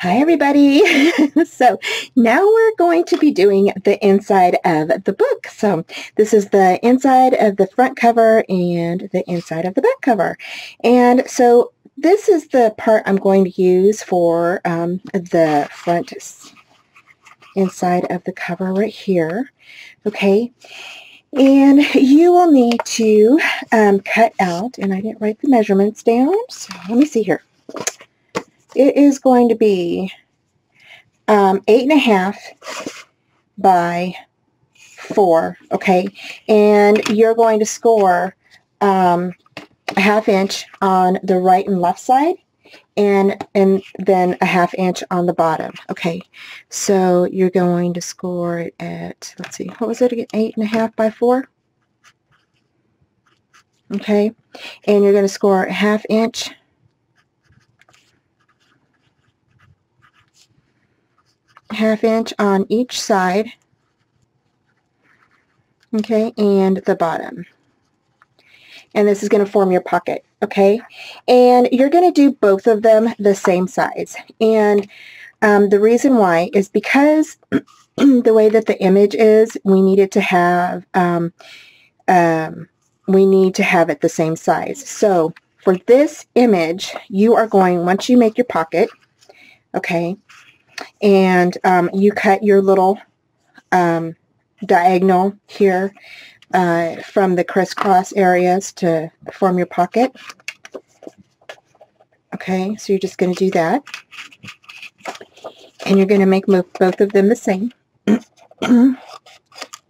Hi everybody! So now we're going to be doing the inside of the book. So this is the inside of the front cover and the inside of the back cover. And so this is the part I'm going to use for the front inside of the cover right here. Okay, and you will need to cut out, and I didn't write the measurements down, so let me see here. It is going to be 8.5 by 4, okay? And you're going to score a 1/2 inch on the right and left side, and then a 1/2 inch on the bottom, okay? So you're going to score it at, let's see, what was it again? 8.5 by 4? Okay, and you're going to score a 1/2 inch on each side, okay, and the bottom. And this is going to form your pocket, okay? And you're going to do both of them the same size. And the reason why is because the way that the image is, we need it to have, we need to have it the same size. So for this image, you are going, once you make your pocket, okay, and you cut your little diagonal here from the crisscross areas to form your pocket. Okay, so you're just going to do that. And you're going to make both of them the same.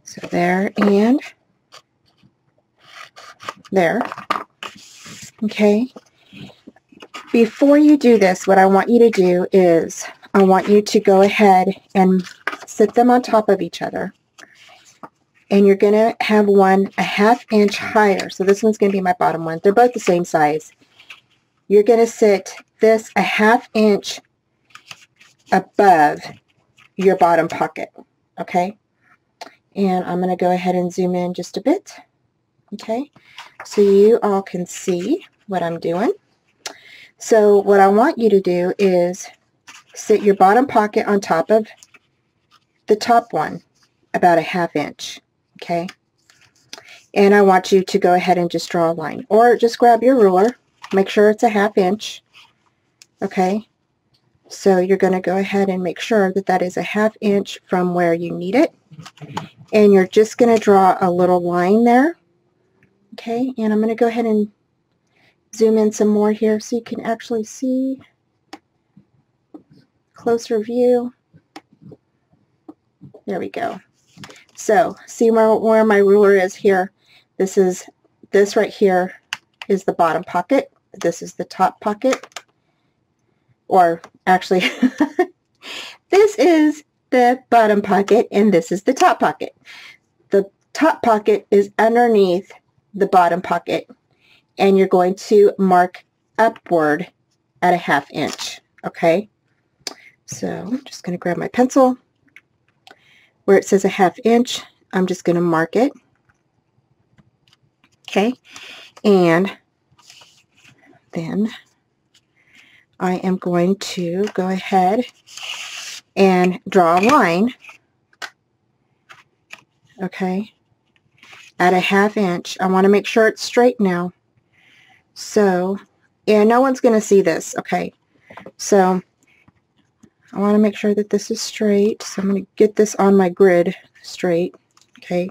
So there and there. Okay. Before you do this, what I want you to do is I want you to go ahead and sit them on top of each other. And you're going to have one a 1/2 inch higher. So this one's going to be my bottom one. They're both the same size. You're going to sit this a 1/2 inch above your bottom pocket. Okay? And I'm going to go ahead and zoom in just a bit. Okay? So you all can see what I'm doing. So what I want you to do is sit your bottom pocket on top of the top one, about a 1/2 inch, okay? And I want you to go ahead and just draw a line, or just grab your ruler, make sure it's a 1/2 inch, okay? So you're going to go ahead and make sure that that is a 1/2 inch from where you need it, and you're just going to draw a little line there, okay? And I'm going to go ahead and zoom in some more here so you can actually see closer view. There we go. So see where my ruler is here. This right here is the bottom pocket. This is the top pocket. Or actually, this is the bottom pocket and this is the top pocket. The top pocket is underneath the bottom pocket, and you're going to mark upward at a 1/2 inch, okay? So I'm just going to grab my pencil. Where it says a 1/2 inch, I'm just going to mark it, okay? And then I am going to go ahead and draw a line, okay, at a 1/2 inch. I want to make sure it's straight now. So, yeah, no one's going to see this, okay? So I want to make sure that this is straight, so I'm going to get this on my grid straight, okay?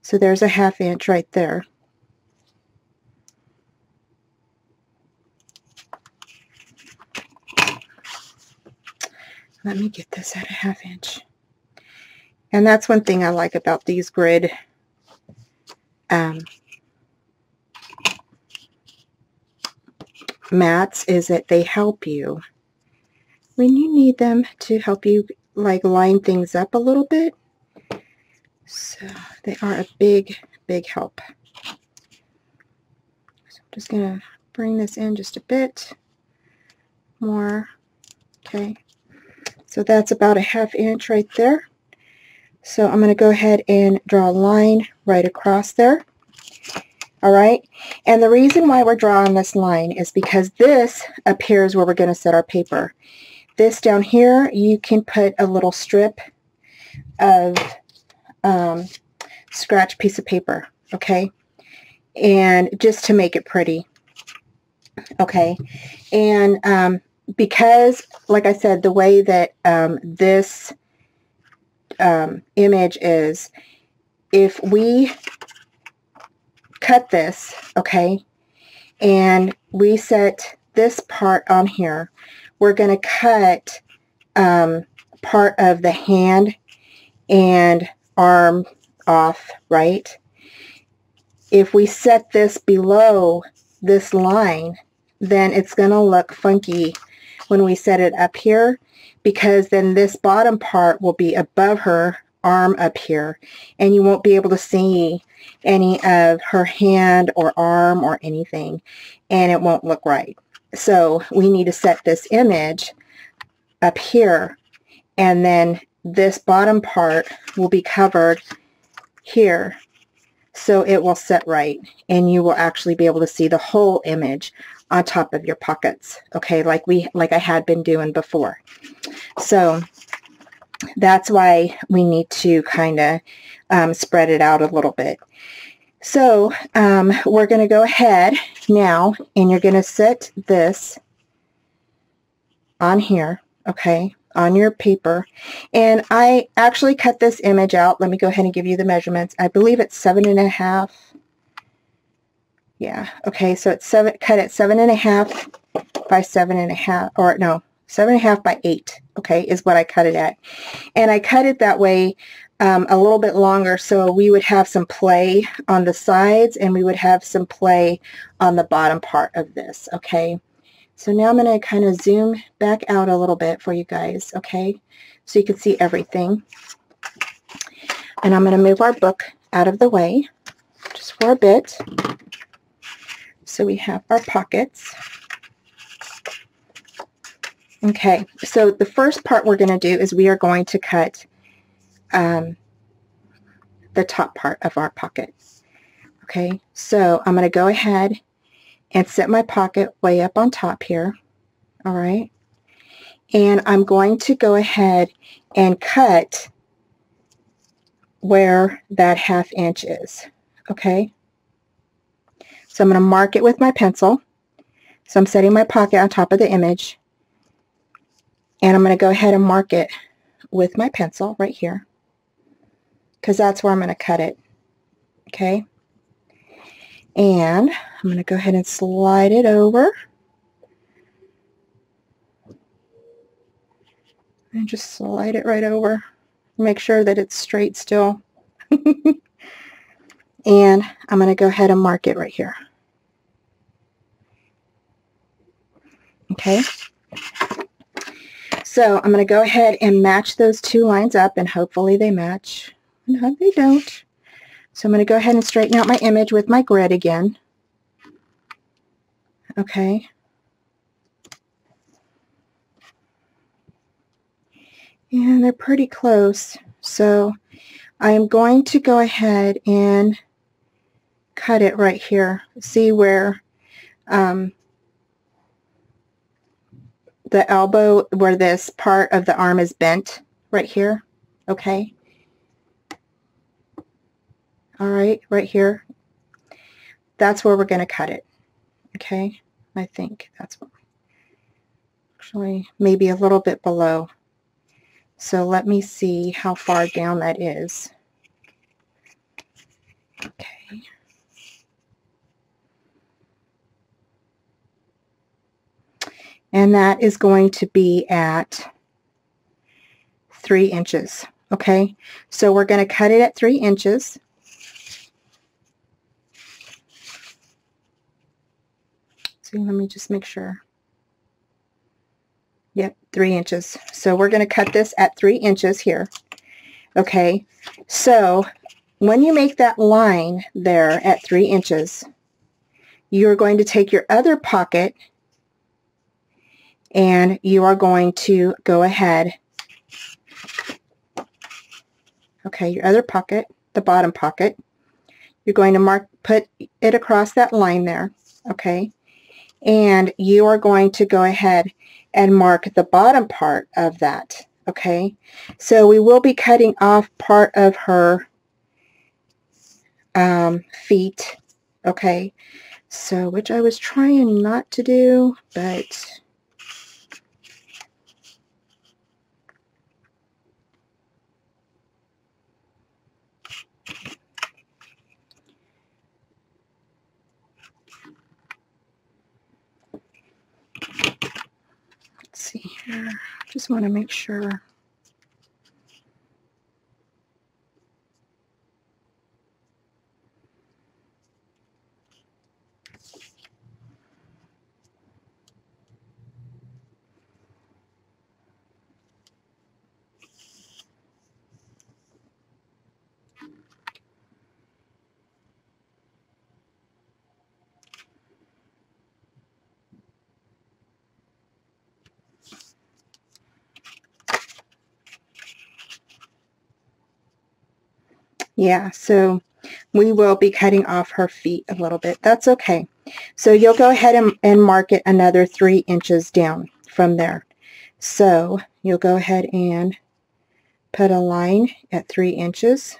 So there's a 1/2 inch right there. Let me get this at a 1/2 inch. And that's one thing I like about these grid mats, is that they help you when you need them to help you like line things up a little bit. So they are a big help. So I'm just going to bring this in just a bit more. Okay, so that's about a 1/2 inch right there. So I'm going to go ahead and draw a line right across there. All right, and the reason why we're drawing this line is because this appears where we're going to set our paper. this down here, you can put a little strip of scratch piece of paper, okay, and just to make it pretty, okay. And because, like I said, the way that this image is, if we cut this, okay, and we set this part on here, we're going to cut part of the hand and arm off, right? If we set this below this line, then it's going to look funky when we set it up here, because then this bottom part will be above her arm up here, and you won't be able to see any of her hand or arm or anything, and it won't look right. So we need to set this image up here, and then this bottom part will be covered here, so it will set right, and you will actually be able to see the whole image on top of your pockets, okay, like I had been doing before. So that's why we need to kind of spread it out a little bit. So we're going to go ahead now, and you're going to set this on here, okay, on your paper. And I actually cut this image out. Let me go ahead and give you the measurements. I believe it's 7.5. Yeah, okay, so it's cut at 7.5 by 7.5, or no, 7.5 by 8, okay, is what I cut it at. And I cut it that way a little bit longer, so we would have some play on the sides, and we would have some play on the bottom part of this, okay. So now I'm going to kind of zoom back out a little bit for you guys, okay, so you can see everything. And I'm going to move our book out of the way just for a bit. So we have our pockets. Okay, so the first part we're going to do is we are going to cut the top part of our pocket. Okay, so I'm going to go ahead and set my pocket way up on top here. All right, and I'm going to go ahead and cut where that 1/2 inch is. Okay. So I'm going to mark it with my pencil. So I'm setting my pocket on top of the image, and I'm going to go ahead and mark it with my pencil right here, because that's where I'm going to cut it. Okay, and I'm going to go ahead and slide it over, and just slide it right over. Make sure that it's straight still. And I'm going to go ahead and mark it right here. Okay. So I'm going to go ahead and match those two lines up, and hopefully they match. No, they don't. So I'm going to go ahead and straighten out my image with my grid again. Okay. And they're pretty close. So I'm going to go ahead and cut it right here. See where the elbow, where this part of the arm is bent right here. Okay. All right, right here. That's where we're going to cut it. Okay. I think that's what, actually maybe a little bit below. So let me see how far down that is. Okay. And that is going to be at 3 inches. Okay, so we're going to cut it at 3 inches. See, let me just make sure. Yep, 3 inches. So we're going to cut this at 3 inches here. Okay, so when you make that line there at 3 inches, you're going to take your other pocket, and you are going to go ahead, okay, your other pocket, the bottom pocket, you're going to put it across that line there, okay, and you are going to go ahead and mark the bottom part of that. Okay, so we will be cutting off part of her feet. Okay, so which I was trying not to do, but let's see here. Just want to make sure. Yeah, so we will be cutting off her feet a little bit. That's okay. So you'll go ahead and mark it another 3 inches down from there. So you'll go ahead and put a line at 3 inches.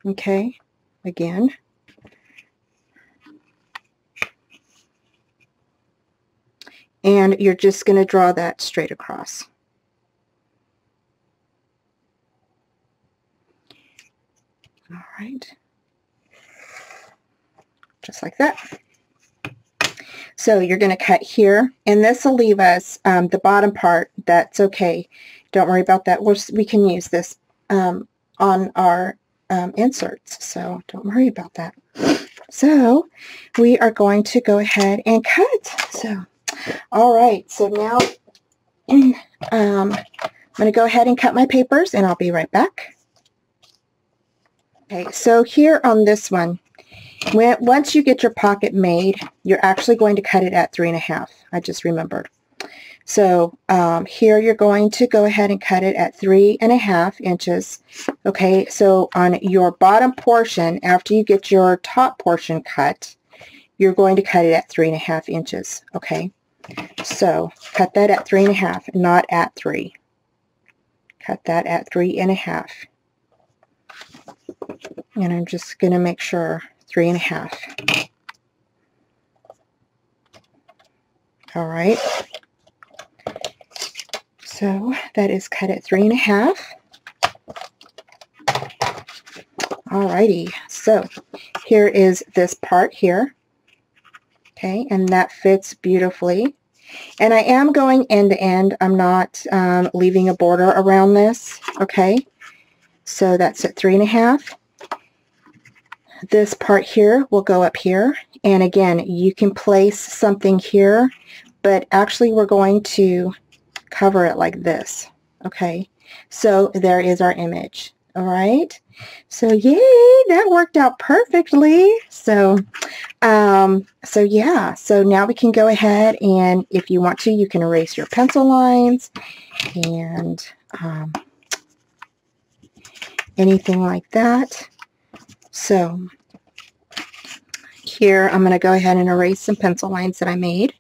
Okay, again. And you're just going to draw that straight across. All right. Just like that. So you're going to cut here, and this will leave us the bottom part. That's okay. Don't worry about that. We can use this on our inserts, so don't worry about that. So we are going to go ahead and cut. So, all right. So now I'm going to go ahead and cut my papers, and I'll be right back. Okay. So here on this one, once you get your pocket made, you're actually going to cut it at 3.5. I just remembered. So here you're going to go ahead and cut it at 3.5 inches. Okay, so on your bottom portion, after you get your top portion cut, you're going to cut it at 3.5 inches. Okay, so cut that at 3.5, not at 3. Cut that at 3.5. And I'm just going to make sure 3.5. All right. So that is cut at 3.5. Alrighty, so here is this part here. Okay, and that fits beautifully. And I am going end to end. I'm not leaving a border around this. Okay, so that's at 3.5. This part here will go up here. And again, you can place something here, but actually we're going to cover it like this. Okay, so there is our image. All right, so yay, that worked out perfectly. So yeah, so now we can go ahead, and if you want to, you can erase your pencil lines and anything like that. So here I'm going to go ahead and erase some pencil lines that I made.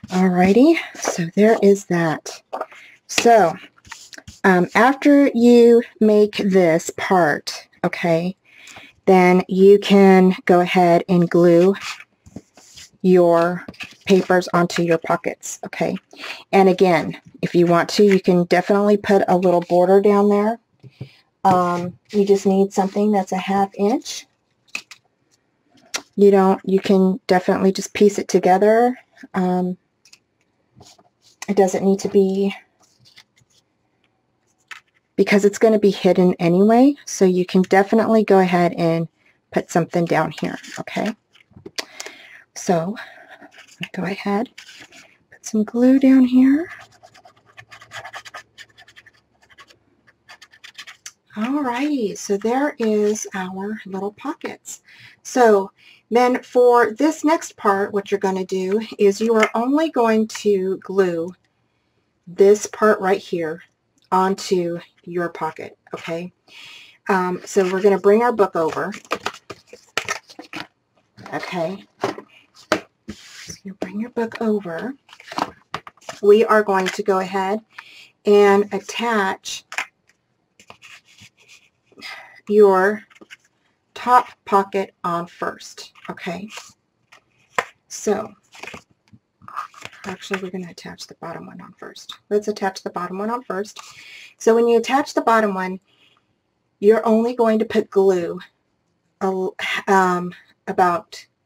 Alrighty, so there is that. So after you make this part, okay, then you can go ahead and glue your papers onto your pockets, okay? And again, if you want to, you can definitely put a little border down there. You just need something that's a 1/2 inch. You can definitely just piece it together. It doesn't need to be, because it's going to be hidden anyway, so you can definitely go ahead and put something down here, okay? So go ahead, put some glue down here. Alrighty, so there is our little pockets. So then for this next part, what you're going to do is you are only going to glue this part right here onto your pocket, okay? So we're going to bring our book over, okay? So you bring your book over. We are going to go ahead and attach your top pocket on first, okay? So actually we're going to attach the bottom one on first. Let's attach the bottom one on first. So when you attach the bottom one, you're only going to put glue you're going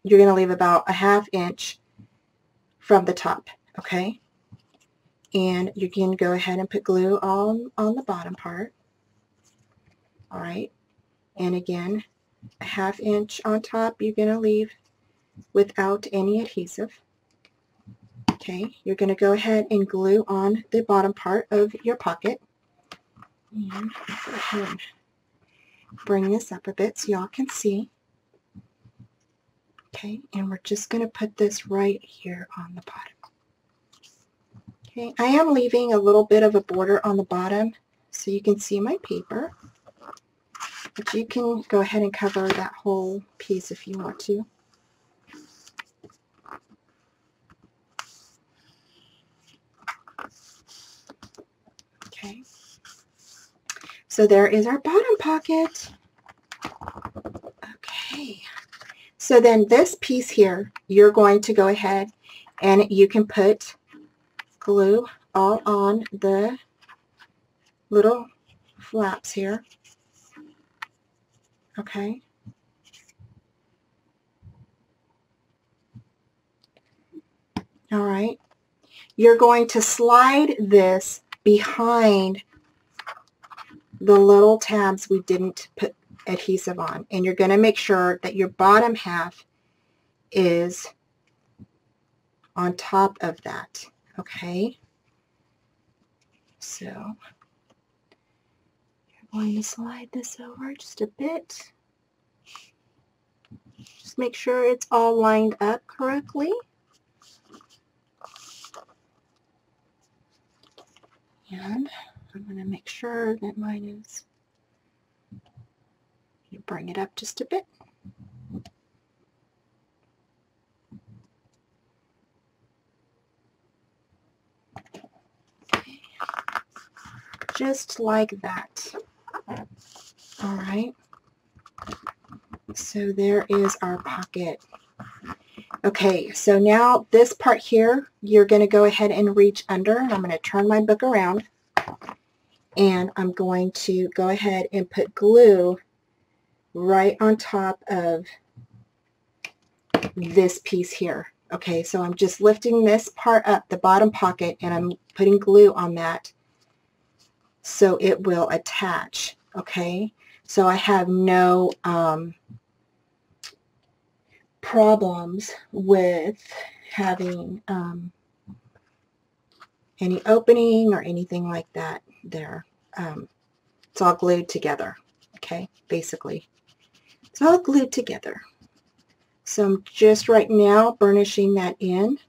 to leave about a 1/2 inch from the top, okay? And you can go ahead and put glue on the bottom part. All right, and again, a 1/2 inch on top you're going to leave without any adhesive. Okay, you're going to go ahead and glue on the bottom part of your pocket. And go ahead and bring this up a bit so y'all can see. Okay, and we're just going to put this right here on the bottom. Okay, I am leaving a little bit of a border on the bottom so you can see my paper. But you can go ahead and cover that whole piece if you want to. Okay, so there is our bottom pocket. Okay, so then this piece here, you're going to go ahead and you can put glue all on the little flaps here. Okay. All right. You're going to slide this behind the little tabs we didn't put adhesive on, and you're going to make sure that your bottom half is on top of that. Okay. So you're going to slide this over just a bit. Just make sure it's all lined up correctly. And I'm going to make sure that mine is, you bring it up just a bit. Okay. Just like that. All right. So there is our pocket. Okay, so now this part here, you're going to go ahead and reach under. I'm going to turn my book around, and I'm going to go ahead and put glue right on top of this piece here. Okay, so I'm just lifting this part up, the bottom pocket, and I'm putting glue on that so it will attach. Okay, so I have no problems with having any opening or anything like that there. It's all glued together. Okay, basically it's all glued together. So I'm just right now burnishing that in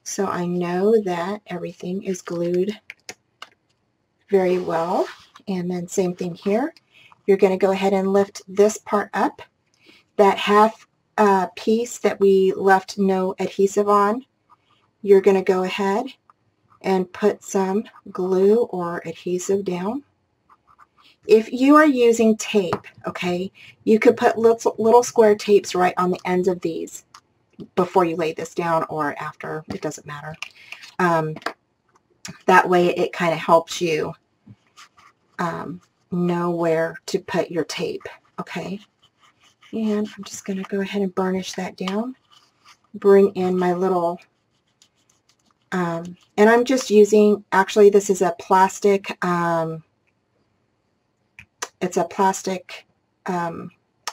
so I know that everything is glued very well. And then same thing here. You're going to go ahead and lift this part up. That half piece that we left no adhesive on, you're going to go ahead and put some glue or adhesive down. If you are using tape, okay, you could put little square tapes right on the ends of these before you lay this down or after, it doesn't matter. That way it kind of helps you know where to put your tape, okay? And I'm just going to go ahead and burnish that down. Bring in my little, and I'm just using, actually this is a plastic, it's a plastic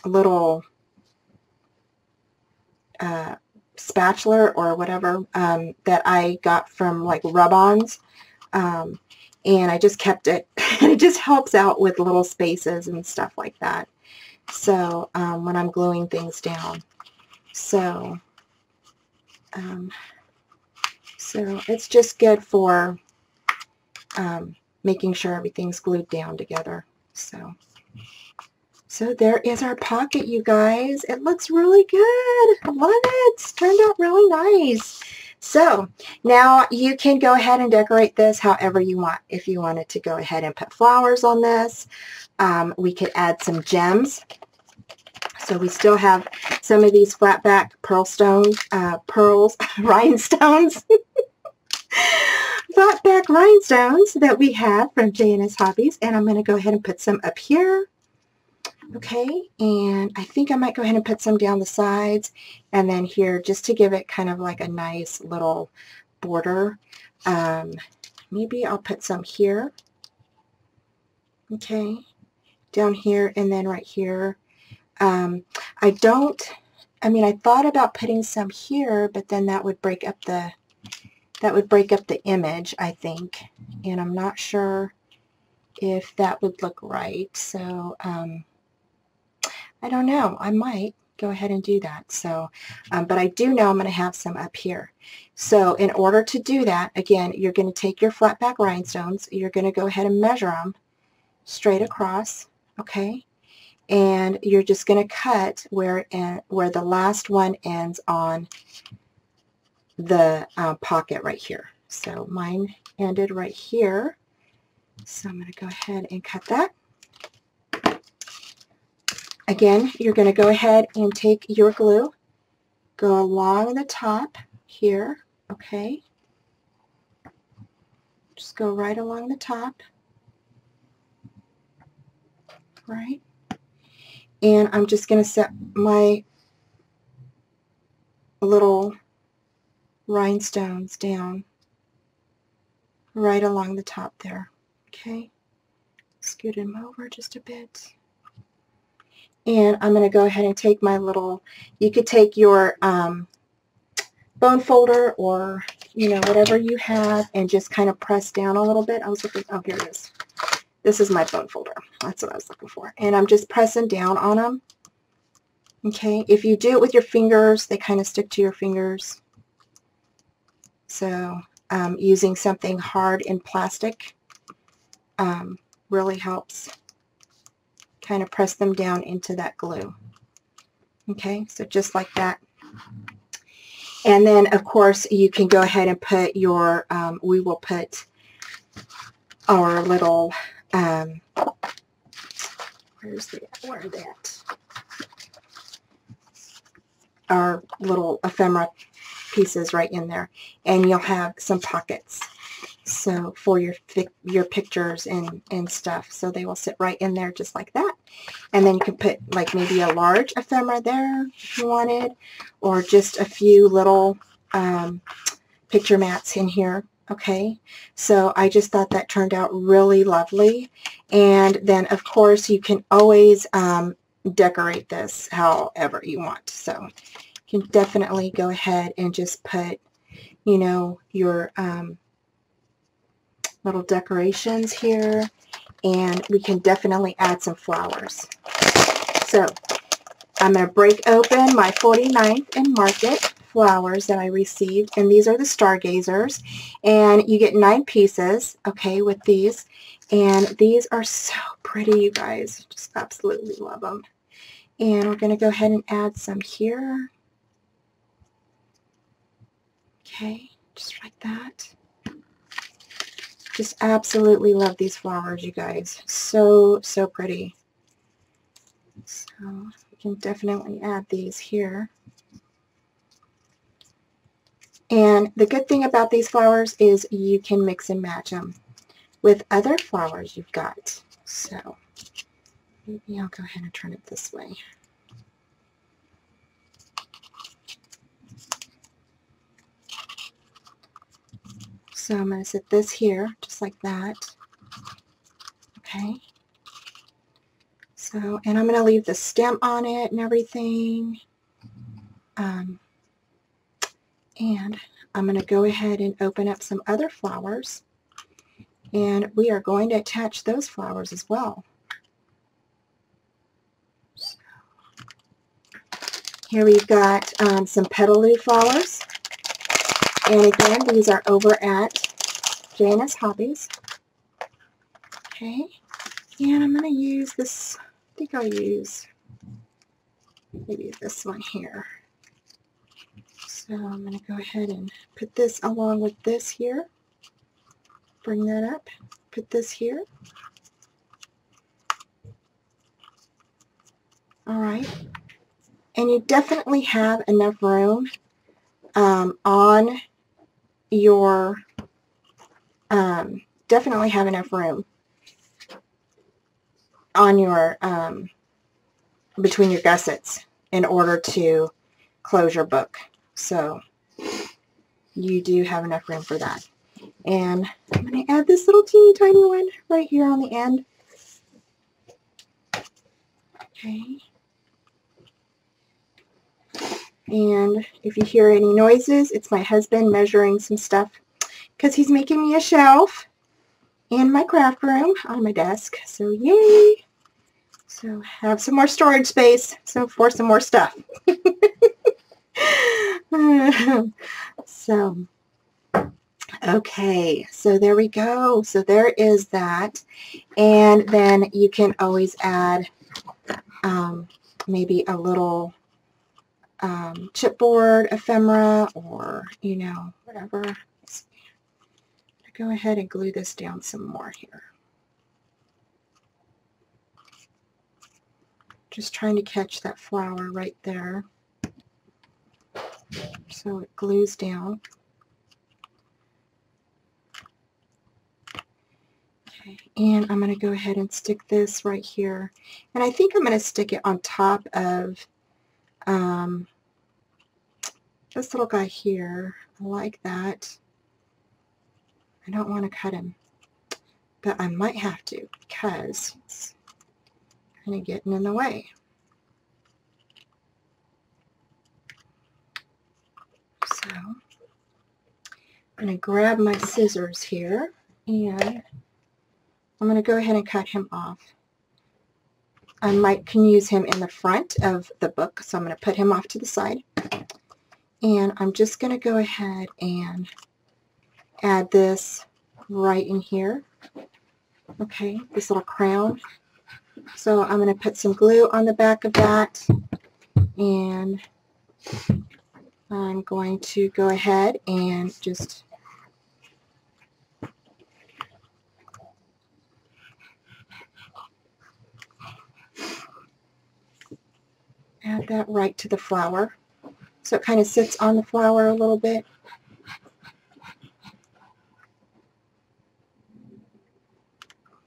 little spatula or whatever that I got from like rub-ons. And I just kept it, and it just helps out with little spaces and stuff like that. So when I'm gluing things down. So so it's just good for making sure everything's glued down together. So there is our pocket, you guys. It looks really good. I love it. It's turned out really nice. So now you can go ahead and decorate this however you want. If you wanted to go ahead and put flowers on this, we could add some gems. So we still have some of these flatback rhinestones. Flatback rhinestones that we have from J&S Hobbies, and I'm going to go ahead and put some up here. Okay, and I think I might go ahead and put some down the sides and then here just to give it kind of like a nice little border. Maybe I'll put some here. Okay, down here and then right here. I thought about putting some here, but then that would break up the image, I think, and I'm not sure if that would look right. So I don't know. I might go ahead and do that. So, but I do know I'm going to have some up here. So in order to do that, again, you're going to take your flatback rhinestones. You're going to go ahead and measure them straight across, okay? And you're just going to cut where the last one ends on the pocket right here. So mine ended right here. So I'm going to go ahead and cut that. Again, you're going to go ahead and take your glue, go along the top here, okay? Just go right along the top, right? And I'm just going to set my little rhinestones down right along the top there, okay? Scoot them over just a bit. And I'm going to go ahead and take my little, you could take your bone folder or, you know, whatever you have and just kind of press down a little bit. I was looking, oh, here it is. This is my bone folder. That's what I was looking for. And I'm just pressing down on them. Okay, if you do it with your fingers, they kind of stick to your fingers. So using something hard in plastic really helps kind of press them down into that glue. Okay, so just like that. And then, of course, you can go ahead and put your, we will put our little, where are they at? Our little ephemera pieces right in there. And you'll have some pockets. So for your pictures and stuff. So they will sit right in there just like that. And then you can put like maybe a large ephemera there if you wanted, or just a few little picture mats in here. Okay, so I just thought that turned out really lovely. And then of course you can always decorate this however you want. So you can definitely go ahead and just put, you know, your little decorations here, and we can definitely add some flowers. So I'm going to break open my 49th and Market flowers that I received, and these are the Stargazers, and you get 9 pieces, okay, with these, and these are so pretty, you guys. Just absolutely love them. And we're going to go ahead and add some here. Okay, just like that. Just absolutely love these flowers, you guys. So, so pretty. So we can definitely add these here. And the good thing about these flowers is you can mix and match them with other flowers you've got. So maybe I'll go ahead and turn it this way. So I'm going to set this here, just like that. Okay. So, and I'm going to leave the stem on it and everything. And I'm going to go ahead and open up some other flowers. And we are going to attach those flowers as well. So Here we've got some Petaloo flowers. And again, these are over at J&S Hobbies. Okay. And I'm going to use this, I think I'll use maybe this one here. So I'm going to go ahead and put this along with this here. Bring that up. Put this here. Alright. And you definitely have enough room on your, definitely have enough room on your, between your gussets in order to close your book. So you do have enough room for that. And I'm going to add this little teeny tiny one right here on the end. Okay. And if you hear any noises, it's my husband measuring some stuff because he's making me a shelf in my craft room on my desk. So yay! So have some more storage space for some more stuff. So, okay, so there we go. So there is that. And then you can always add maybe a little chipboard ephemera, or, you know, whatever. Go ahead and glue this down some more here. Just trying to catch that flower right there so it glues down. Okay, and I'm going to go ahead and stick this right here. And I think I'm going to stick it on top of this little guy here. I like that. I don't want to cut him, but I might have to because it's kind of getting in the way. So I'm going to grab my scissors here and I'm going to go ahead and cut him off. I can use him in the front of the book, so I'm going to put him off to the side. And I'm just going to go ahead and add this right in here. Okay, this little crown. So I'm going to put some glue on the back of that, and I'm going to go ahead and just add that right to the flower. So it kind of sits on the flower a little bit.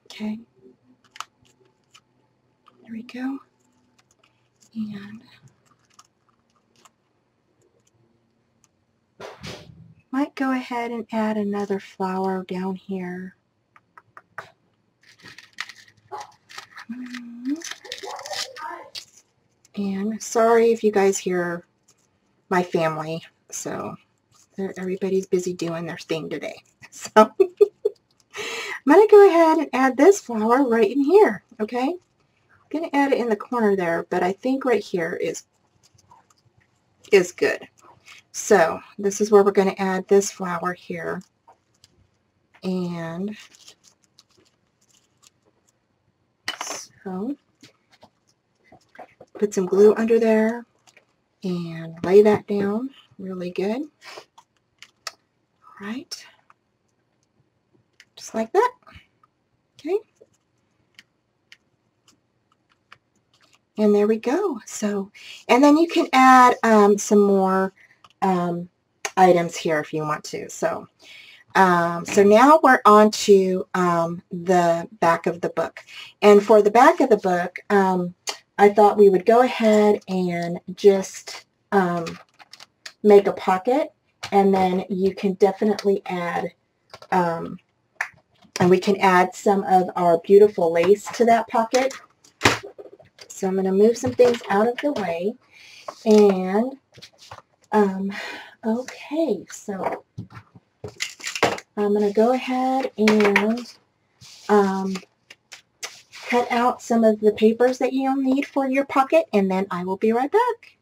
Okay. There we go. And might go ahead and add another flower down here. And sorry if you guys hear my family, so everybody's busy doing their thing today. So I'm going to go ahead and add this flower right in here, okay? I'm going to add it in the corner there, but I think right here is good. So this is where we're going to add this flower here. And so put some glue under there and lay that down really good. All right. Just like that. Okay. And there we go. So, and then you can add some more items here if you want to. So, so now we're on to the back of the book. And for the back of the book, I thought we would go ahead and just make a pocket, and then you can definitely add, and we can add some of our beautiful lace to that pocket. So I'm going to move some things out of the way, and okay, so I'm going to go ahead and cut out some of the papers that you'll need for your pocket, and then I will be right back.